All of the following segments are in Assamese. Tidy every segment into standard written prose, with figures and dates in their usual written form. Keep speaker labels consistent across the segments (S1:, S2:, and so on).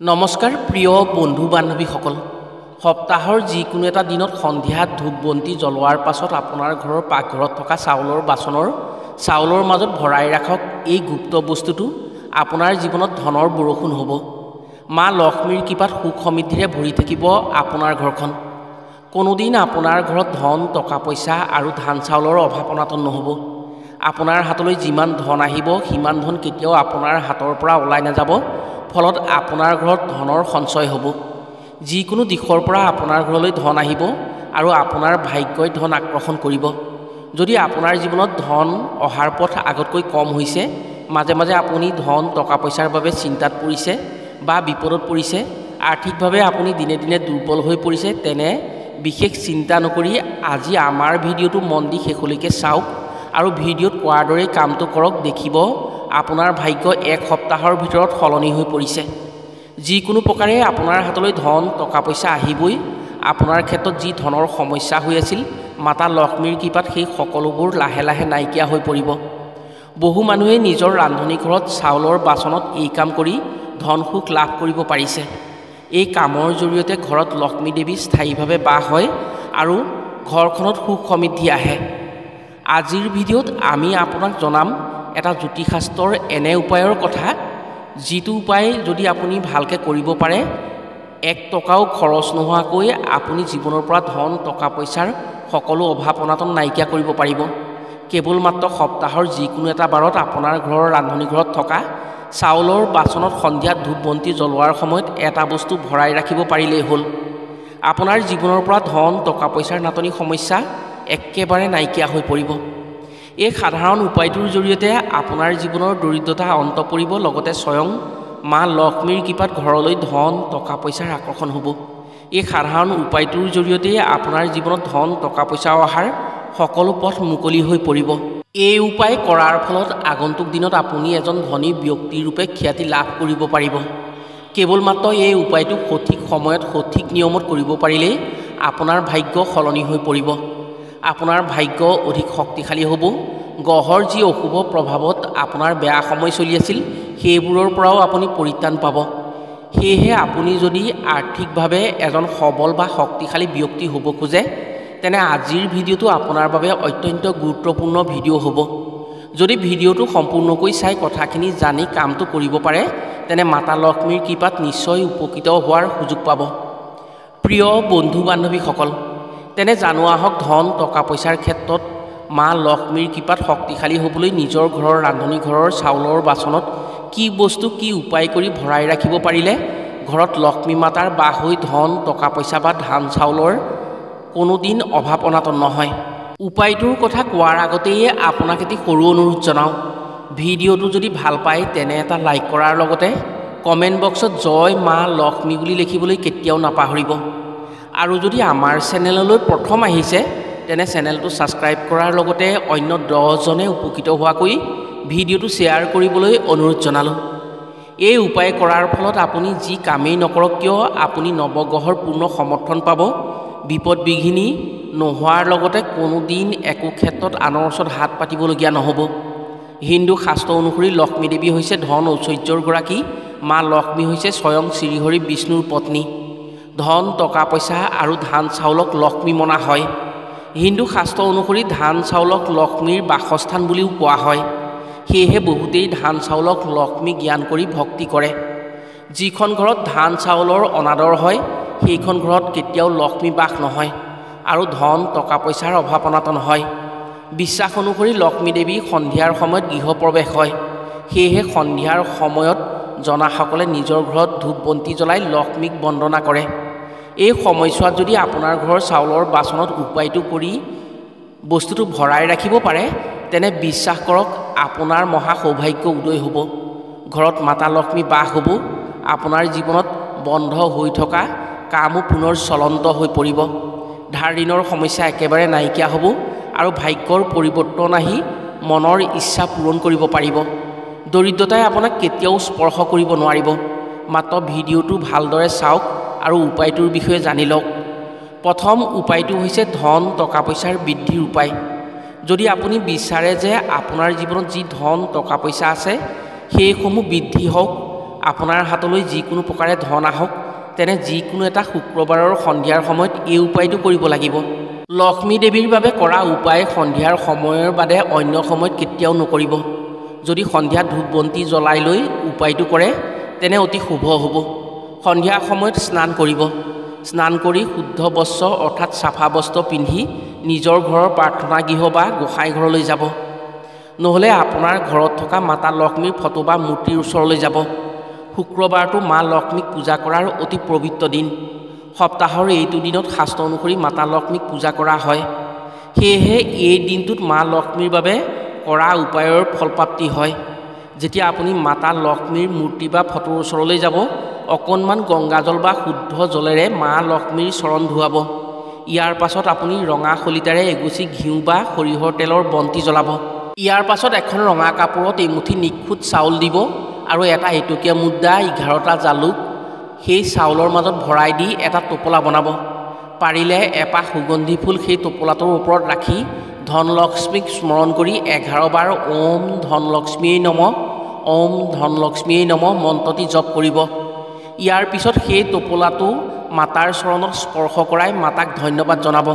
S1: নমস্কাৰ প্ৰিয় বন্ধু বান্ধৱীসকল সপ্তাহৰ যিকোনো এটা দিনত সন্ধিয়া ধূপ বন্তি জ্বলোৱাৰ পাছত আপোনাৰ ঘৰৰ পাকঘৰত থকা চাউলৰ মাজত ভৰাই ৰাখক এই গুপ্ত বস্তুটো আপোনাৰ জীৱনত ধনৰ বৰষুণ হ'ব মা লক্ষ্মীৰ কৃপাত সুখ সমৃদ্ধিৰে ভৰি থাকিব আপোনাৰ ঘৰখন কোনোদিন আপোনাৰ ঘৰত ধন টকা পইচা আৰু ধান চাউলৰ অভাৱ অনাটন নহ'ব আপোনাৰ হাতলৈ যিমান ধন আহিব সিমান ধন কেতিয়াও আপোনাৰ হাতৰ পৰা ওলাই নাযাব ফলত আপোনাৰ ঘৰত ধনৰ সঞ্চয় হ'ব যিকোনো দিশৰ পৰা আপোনাৰ ঘৰলৈ ধন আহিব আৰু আপোনাৰ ভাগ্যই ধন আকৰ্ষণ কৰিব যদি আপোনাৰ জীৱনত ধন অহাৰ পথ আগতকৈ কম হৈছে মাজে মাজে আপুনি ধন টকা পইচাৰ বাবে চিন্তাত পৰিছে বা বিপদত পৰিছে আৰ্থিকভাৱে আপুনি দিনে দিনে দুৰ্বল হৈ পৰিছে তেনে বিশেষ চিন্তা নকৰি আজি আমাৰ ভিডিঅ'টো মন দি শেষলৈকে চাওক আৰু ভিডিঅ'ত কোৱাৰ দৰে কামটো কৰক দেখিব আপোনাৰ ভাগ্য এক সপ্তাহৰ ভিতৰত সলনি হৈ পৰিছে যিকোনো প্ৰকাৰে আপোনাৰ হাতলৈ ধন টকা পইচা আহিবই আপোনাৰ ক্ষেত্ৰত যি ধনৰ সমস্যা হৈ আছিল মাতা লক্ষ্মীৰ কৃপাত সেই সকলোবোৰ লাহে লাহে নাইকিয়া হৈ পৰিব বহু মানুহে নিজৰ ৰান্ধনি ঘৰত চাউলৰ বাচনত এই কাম কৰি ধন সুখ লাভ কৰিব পাৰিছে এই কামৰ জৰিয়তে ঘৰত লক্ষ্মী দেৱী স্থায়ীভাৱে বাস হয় আৰু ঘৰখনত সুখ সমৃদ্ধি আহে আজিৰ ভিডিঅ'ত আমি আপোনাক জনাম এটা জ্যোতিষশাস্ত্ৰৰ এনে উপায়ৰ কথা যিটো উপায় যদি আপুনি ভালকৈ কৰিব পাৰে 1 টকাও খৰচ নোহোৱাকৈ আপুনি জীৱনৰ পৰা ধন টকা পইচাৰ সকলো অভাৱ অনাটন নাইকিয়া কৰিব পাৰিব কেৱল মাত্ৰ সপ্তাহৰ যিকোনো এটা বাৰত আপোনাৰ ঘৰৰ ৰান্ধনি ঘৰত থকা চাউলৰ বাচনত সন্ধিয়া ধূপ বন্তি জ্বলোৱাৰ সময়ত এটা বস্তু ভৰাই ৰাখিব পাৰিলেই হ'ল আপোনাৰ জীৱনৰ পৰা ধন টকা পইচাৰ নাটনি সমস্যা একেবাৰে নাইকিয়া হৈ পৰিব এই সাধাৰণ উপায়টোৰ জৰিয়তে আপোনাৰ জীৱনৰ দৰিদ্ৰতা অন্ত পৰিব লগতে স্বয়ং মা লক্ষ্মীৰ কৃপাত ঘৰলৈ ধন টকা পইচাৰ আকৰ্ষণ হ'ব এই সাধাৰণ উপায়টোৰ জৰিয়তে আপোনাৰ জীৱনত ধন টকা পইচা অহাৰ সকলো পথ মুকলি হৈ পৰিব এই উপায় কৰাৰ ফলত আগন্তুক দিনত আপুনি এজন ধনী ব্যক্তিৰ ৰূপে খ্যাতি লাভ কৰিব পাৰিব কেৱল মাত্ৰ এই উপায়টো সঠিক সময়ত সঠিক নিয়মত কৰিব পাৰিলেই আপোনাৰ ভাগ্য সলনি হৈ পৰিব আপোনাৰ ভাগ্য অধিক শক্তিশালী হ'ব গ্ৰহৰ যি অশুভ প্ৰভাৱত আপোনাৰ বেয়া সময় চলি আছিল সেইবোৰৰ পৰাও আপুনি পৰিত্ৰাণ পাব সেয়েহে আপুনি যদি আৰ্থিকভাৱে এজন সবল বা শক্তিশালী ব্যক্তি হ'ব খোজে তেনে আজিৰ ভিডিঅ'টো আপোনাৰ বাবে অত্যন্ত গুৰুত্বপূৰ্ণ ভিডিঅ' হ'ব যদি ভিডিঅ'টো সম্পূৰ্ণকৈ চাই কথাখিনি জানি কামটো কৰিব পাৰে তেনে মাতা লক্ষ্মীৰ কৃপাত নিশ্চয় উপকৃত হোৱাৰ সুযোগ পাব প্ৰিয় বন্ধু বান্ধৱীসকল তেনে জানো আহক ধন টকা পইচাৰ ক্ষেত্ৰত মা লক্ষ্মীৰ কৃপাত শক্তিশালী হ'বলৈ নিজৰ ঘৰৰ ৰান্ধনি ঘৰৰ চাউলৰ বাচনত কি বস্তু কি উপায় কৰি ভৰাই ৰাখিব পাৰিলে ঘৰত লক্ষ্মী মাতাৰ বাস হৈ ধন টকা পইচা বা ধান চাউলৰ কোনোদিন অভাৱ অনাটন নহয় উপায়টোৰ কথা কোৱাৰ আগতেই আপোনাক এটি সৰু অনুৰোধ জনাওঁ ভিডিঅ'টো যদি ভাল পায় তেনে এটা লাইক কৰাৰ লগতে কমেণ্ট বক্সত জয় মা লক্ষ্মী বুলি লিখিবলৈ কেতিয়াও নাপাহৰিব আৰু যদি আমাৰ চেনেললৈ প্ৰথম আহিছে তেনে চেনেলটো ছাবস্ক্ৰাইব কৰাৰ লগতে অন্য 10 জনে উপকৃত হোৱাকৈ ভিডিঅ'টো শ্বেয়াৰ কৰিবলৈ অনুৰোধ জনালোঁ এই উপায় কৰাৰ ফলত আপুনি যি কামেই নকৰক কিয় আপুনি নৱগ্ৰহৰ পূৰ্ণ সমৰ্থন পাব বিপদ বিঘিনি নোহোৱাৰ লগতে কোনোদিন একো ক্ষেত্ৰত আনৰ ওচৰত হাত পাতিবলগীয়া নহ'ব হিন্দু শাস্ত্ৰ অনুসৰি লক্ষ্মী দেৱী হৈছে ধন ঐশ্বৰ্যৰ গৰাকী মা লক্ষ্মী হৈছে স্বয়ং শ্ৰীহৰি বিষ্ণুৰ পত্নী ধন টকা পইচা আৰু ধান চাউলক লক্ষ্মী মনা হয় হিন্দু শাস্ত্ৰ অনুসৰি ধান চাউলক লক্ষ্মীৰ বাসস্থান বুলিও কোৱা হয় সেয়েহে বহুতেই ধান চাউলক লক্ষ্মী জ্ঞান কৰি ভক্তি কৰে যিখন ঘৰত ধান চাউলৰ অনাদৰ হয় সেইখন ঘৰত কেতিয়াও লক্ষ্মী বাস নহয় আৰু ধন টকা পইচাৰ অভাৱ অনাটন হয় বিশ্বাস অনুসৰি লক্ষ্মী দেৱী সন্ধিয়াৰ সময়ত গৃহপ্ৰৱেশ হয় সেয়েহে সন্ধিয়াৰ সময়ত জনাসকলে নিজৰ ঘৰত ধূপ বন্তি জ্বলাই লক্ষ্মীক বন্দনা কৰে এই সময়ছোৱাত যদি আপোনাৰ ঘৰৰ চাউলৰ বাচনত উপায়টো কৰি বস্তুটো ভৰাই ৰাখিব পাৰে তেনে বিশ্বাস কৰক আপোনাৰ মহা সৌভাগ্য উদয় হ'ব ঘৰত মাতা লক্ষ্মী বাস হ'ব আপোনাৰ জীৱনত বন্ধ হৈ থকা কামো পুনৰ চলন্ত হৈ পৰিব ধাৰ ঋণৰ সমস্যা একেবাৰে নাইকিয়া হ'ব আৰু ভাগ্যৰ পৰিৱৰ্তন আহি মনৰ ইচ্ছা পূৰণ কৰিব পাৰিব দৰিদ্ৰতাই আপোনাক কেতিয়াও স্পৰ্শ কৰিব নোৱাৰিব মাত্ৰ ভিডিঅ'টো ভালদৰে চাওক আৰু উপায়টোৰ বিষয়ে জানি লওক প্ৰথম উপায়টো হৈছে ধন টকা পইচাৰ বৃদ্ধিৰ উপায় যদি আপুনি বিচাৰে যে আপোনাৰ জীৱনত যি ধন টকা পইচা আছে সেইসমূহ বৃদ্ধি হওক আপোনাৰ হাতলৈ যিকোনো প্ৰকাৰে ধন আহক, তেনে যিকোনো এটা শুক্ৰবাৰৰ সন্ধিয়াৰ সময়ত এই উপায়টো কৰিব লাগিব। লক্ষ্মী দেৱীৰ বাবে কৰা উপায় সন্ধিয়াৰ সময়ৰ বাদে অন্য সময়ত কেতিয়াও নকৰিব। যদি সন্ধিয়া ধূপ বন্তি জ্বলাই লৈ উপায়টো কৰে তেনে অতি শুভ হ'ব। সন্ধিয়া সময়ত স্নান কৰিব। স্নান কৰি শুদ্ধ বস্ত্ৰ অৰ্থাৎ চাফা বস্ত্ৰ পিন্ধি নিজৰ ঘৰৰ প্ৰাৰ্থনা গৃহ বা গোসাঁই ঘৰলৈ যাব। নহ'লে আপোনাৰ ঘৰত থকা মাতা লক্ষ্মীৰ ফটো বা মূৰ্তিৰ ওচৰলৈ যাব। শুক্ৰবাৰটো মা লক্ষ্মীক পূজা কৰাৰ অতি পবিত্ৰ দিন। সপ্তাহৰ এইটো দিনত শাস্ত্ৰ অনুসৰি মাতা লক্ষ্মীক পূজা কৰা হয়। সেয়েহে এই দিনটোত মা লক্ষ্মীৰ বাবে কৰা উপায়ৰ ফলপ্ৰাপ্তি হয়। যেতিয়া আপুনি মাতা লক্ষ্মীৰ মূৰ্তি বা ফটোৰ ওচৰলৈ যাব, অকণমান গংগাজল বা শুদ্ধ জলেৰে মা লক্ষ্মীৰ চৰণ ধুৱাব। ইয়াৰ পাছত আপুনি ৰঙা শলিতাৰে এগুচি ঘিউ বা সৰিয়হৰ তেলৰ বন্তি জ্বলাব। ইয়াৰ পাছত এখন ৰঙা কাপোৰত এমুঠি নিখুঁত চাউল দিব আৰু এটা এটকীয়া মুদ্ৰা 11টা জালুক সেই চাউলৰ মাজত ভৰাই দি এটা টোপোলা বনাব। পাৰিলে এপাহ সুগন্ধি ফুল সেই টোপোলাটোৰ ওপৰত ৰাখি ধনলক্ষ্মীক স্মৰণ কৰি 11 বাৰ ওম ধনলক্ষ্মীয়ে নমঃ, ওম ধনলক্ষ্মীয়ে নমঃ মন্ত্ৰটি জপ কৰিব। ইয়াৰ পিছত সেই টোপোলাটো মাতাৰ চৰণত স্পৰ্শ কৰাই মাতাক ধন্যবাদ জনাব।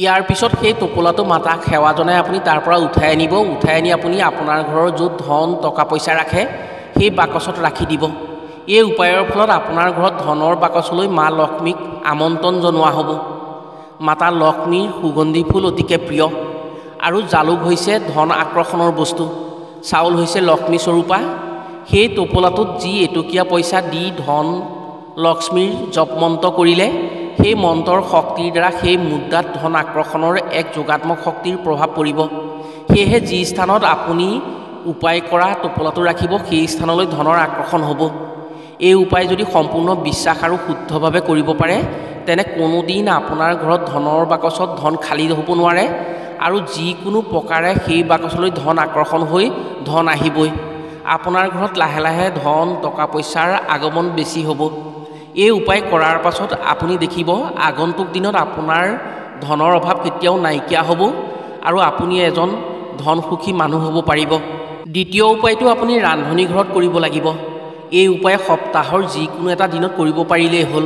S1: ইয়াৰ পিছত সেই টোপোলাটো মাতাক সেৱা জনাই আপুনি তাৰ পৰা উঠাই আনিব। উঠাই আনি আপুনি আপোনাৰ ঘৰৰ য'ত ধন টকা পইচা ৰাখে সেই বাকচত ৰাখি দিব। এই উপায়ৰ ফলত আপোনাৰ ঘৰত ধনৰ বাকচলৈ মা লক্ষ্মীক আমন্ত্ৰণ জনোৱা হ'ব। মাতা লক্ষ্মীৰ সুগন্ধি ফুল অতিকে প্ৰিয় আৰু জালুক হৈছে ধন আকৰ্ষণৰ বস্তু। চাউল হৈছে লক্ষ্মী স্বৰূপা। সেই টোপোলাটোত যি এটকীয়া পইচা দি ধন লক্ষ্মীৰ জপ মন্ত্ৰ কৰিলে সেই মন্ত্ৰৰ শক্তিৰ দ্বাৰা সেই মুদ্ৰাত ধন আকৰ্ষণৰ এক যোগাত্মক শক্তিৰ প্ৰভাৱ পৰিব। সেয়েহে যি স্থানত আপুনি উপায় কৰা টোপোলাটো ৰাখিব সেই স্থানলৈ ধনৰ আকৰ্ষণ হ'ব। এই উপায় যদি সম্পূৰ্ণ বিশ্বাস আৰু শুদ্ধভাৱে কৰিব পাৰে তেনে কোনোদিন আপোনাৰ ঘৰত ধনৰ বাকচত ধন খালী হ'ব নোৱাৰে আৰু যিকোনো প্ৰকাৰে সেই বাকচলৈ ধন আকৰ্ষণ হৈ ধন আহিবই। আপোনাৰ ঘৰত লাহে লাহে ধন টকা পইচাৰ আগমন বেছি হ'ব। এই উপায় কৰাৰ পাছত আপুনি দেখিব আগন্তুক দিনত আপোনাৰ ধনৰ অভাৱ কেতিয়াও নাইকিয়া হ'ব আৰু আপুনি এজন ধনসুখী মানুহ হ'ব পাৰিব। দ্বিতীয় উপায়টো আপুনি ৰান্ধনি ঘৰত কৰিব লাগিব। এই উপায় সপ্তাহৰ যিকোনো এটা দিনত কৰিব পাৰিলেই হ'ল।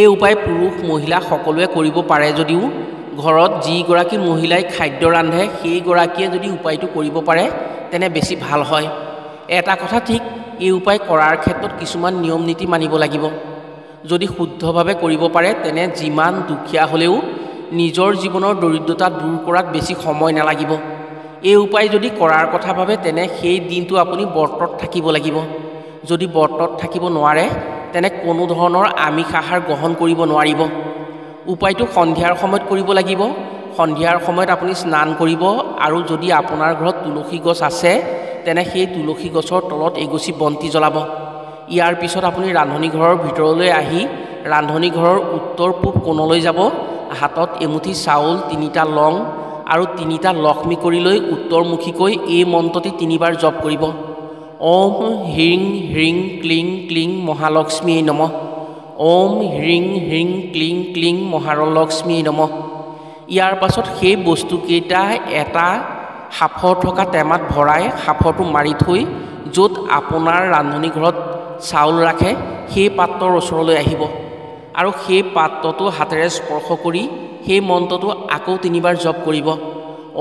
S1: এই উপায় পুৰুষ মহিলা সকলোৱে কৰিব পাৰে যদিও ঘৰত যিগৰাকী মহিলাই খাদ্য ৰান্ধে সেইগৰাকীয়ে যদি উপায়টো কৰিব পাৰে তেনে বেছি ভাল হয়। এটা কথা ঠিক, এই উপায় কৰাৰ ক্ষেত্ৰত কিছুমান নিয়ম নীতি মানিব লাগিব। যদি শুদ্ধভাৱে কৰিব পাৰে তেনে যিমান দুখীয়া হ'লেও নিজৰ জীৱনৰ দৰিদ্ৰতা দূৰ কৰাত বেছি সময় নালাগিব। এই উপায় যদি কৰাৰ কথা ভাবে তেনে সেই দিনটো আপুনি ব্ৰতত থাকিব লাগিব। যদি ব্ৰতত থাকিব নোৱাৰে তেনে কোনো ধৰণৰ আমিষ আহাৰ গ্ৰহণ কৰিব নোৱাৰিব। উপায়টো সন্ধিয়াৰ সময়ত কৰিব লাগিব। সন্ধিয়াৰ সময়ত আপুনি স্নান কৰিব আৰু যদি আপোনাৰ ঘৰত তুলসী গছ আছে তেনে সেই তুলসী গছৰ তলত এগছি বন্তি জ্বলাব। ইয়াৰ পিছত আপুনি ৰান্ধনি ঘৰৰ ভিতৰলৈ আহি ৰান্ধনি ঘৰৰ উত্তৰ পূব কোণলৈ যাব। হাতত এমুঠি চাউল, 3টা লং আৰু 3টা লক্ষ্মী কৰি লৈ উত্তৰমুখীকৈ এই মন্ত্ৰটি 3 বাৰ জপ কৰিব। ওম হ্ৰিং হ্ৰিং ক্লিং ক্লিং মহালক্ষ্মীয়ে নমঃ, ওম হ্ৰিং হ্ৰিং ক্লিং ক্লিং মহালক্ষ্মীয়ে নমঃ। ইয়াৰ পাছত সেই বস্তুকেইটা এটা সাঁফৰ থকা টেমাত ভৰাই সাঁফৰটো মাৰি থৈ য'ত আপোনাৰ ৰান্ধনি ঘৰত চাউল ৰাখে সেই পাত্ৰৰ ওচৰলৈ আহিব আৰু সেই পাত্ৰটো হাতেৰে স্পৰ্শ কৰি সেই মন্ত্ৰটো আকৌ 3 বাৰ জপ কৰিব।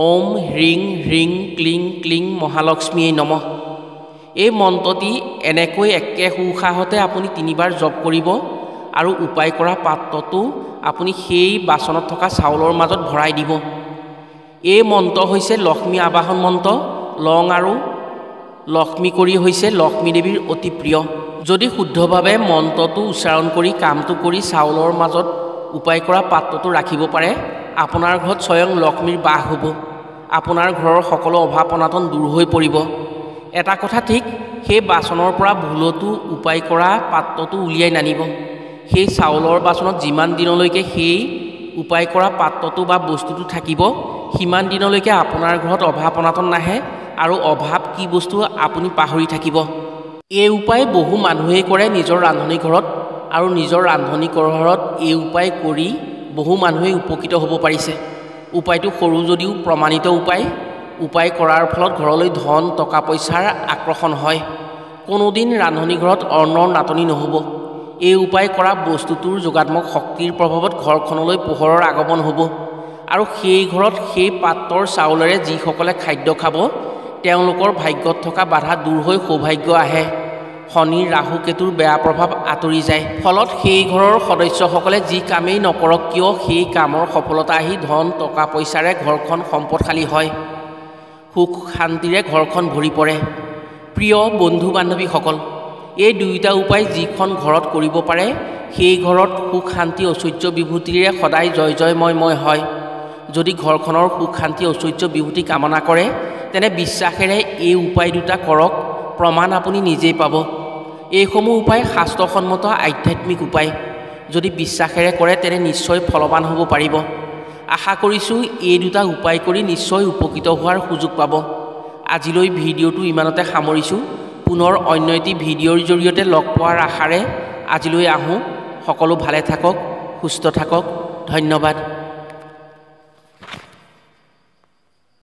S1: ওম হ্ৰিং হ্ৰিং ক্লিং ক্লিং মহালক্ষ্মীয়ে নমঃ। এই মন্ত্ৰটি এনেকৈ একে উশাহতে আপুনি 3 বাৰ জপ কৰিব আৰু উপায় কৰা পাত্ৰটো আপুনি সেই বাচনত থকা চাউলৰ মাজত ভৰাই দিব। এই মন্ত্ৰ হৈছে লক্ষ্মী আবাহন মন্ত্ৰ। লং আৰু লক্ষ্মী কৰি হৈছে লক্ষ্মী দেৱীৰ অতি প্ৰিয়। যদি শুদ্ধভাৱে মন্ত্ৰটো উচ্চাৰণ কৰি কামটো কৰি চাউলৰ মাজত উপায় কৰা পাত্ৰটো ৰাখিব পাৰে আপোনাৰ ঘৰত স্বয়ং লক্ষ্মীৰ বাস হ'ব। আপোনাৰ ঘৰৰ সকলো অভাৱ অনাটন দূৰ হৈ পৰিব। এটা কথা ঠিক, সেই বাচনৰ পৰা ভুলতো উপায় কৰা পাত্ৰটো উলিয়াই নানিব। সেই চাউলৰ বাচনত যিমান দিনলৈকে সেই উপায় কৰা পাত্ৰটো বা বস্তুটো থাকিব সিমান দিনলৈকে আপোনাৰ ঘৰত অভাৱ অনাটন নাহে আৰু অভাৱ কি বস্তু আপুনি পাহৰি থাকিব। এই উপায় বহু মানুহেই কৰে নিজৰ ৰান্ধনি ঘৰত আৰু নিজৰ ৰান্ধনি ঘৰত এই উপায় কৰি বহু মানুহেই উপকৃত হ'ব পাৰিছে। উপায়টো সৰু যদিও প্ৰমাণিত উপায় কৰাৰ ফলত ঘৰলৈ ধন টকা পইচাৰ আকৰ্ষণ হয়। কোনোদিন ৰান্ধনীঘৰত অন্নৰ নাটনি নহ'ব। এই উপায় কৰা বস্তুটোৰ যোগাত্মক শক্তিৰ প্ৰভাৱত ঘৰখনলৈ পোহৰৰ আগমন হ'ব আৰু সেই ঘৰত সেই পাত্ৰৰ চাউলেৰে যিসকলে খাদ্য খাব তেওঁলোকৰ ভাগ্যত থকা বাধা দূৰ হৈ সৌভাগ্য আহে। শনি ৰাহু কেতুৰ বেয়া প্ৰভাৱ আঁতৰি যায়। ফলত সেই ঘৰৰ সদস্যসকলে যি কামেই নকৰক কিয় সেই কামৰ সফলতা আহি ধন টকা পইচাৰে ঘৰখন সম্পদশালী হয়। সুখ শান্তিৰে ঘৰখন ভৰি পৰে। প্ৰিয় বন্ধু বান্ধৱীসকল, এই দুয়োটা উপায় যিখন ঘৰত কৰিব পাৰে সেই ঘৰত সুখ শান্তি ঐশ্বৰ্য বিভূতিৰে সদায় জয় জয়ময় হয়। যদি ঘৰখনৰ সুখ শান্তি ঐশ্বৰ্য বিভূতি কামনা কৰে তেনে বিশ্বাসেৰে এই উপায় দুটা কৰক, প্ৰমাণ আপুনি নিজেই পাব। এইসমূহ উপায় শাস্ত্ৰসন্মত আধ্যাত্মিক উপায়। যদি বিশ্বাসেৰে কৰে তেনে নিশ্চয় ফলৱান হ'ব পাৰিব। আশা কৰিছোঁ এই দুটা উপায় কৰি নিশ্চয় উপকৃত হোৱাৰ সুযোগ পাব। আজিলৈ ভিডিঅ'টো ইমানতে সামৰিছোঁ। পুনৰ অন্য এটি ভিডিঅ'ৰ জৰিয়তে লগ পোৱাৰ আশাৰে আজিলৈ আহোঁ। সকলো ভালে থাকক, সুস্থ থাকক। ধন্যবাদ।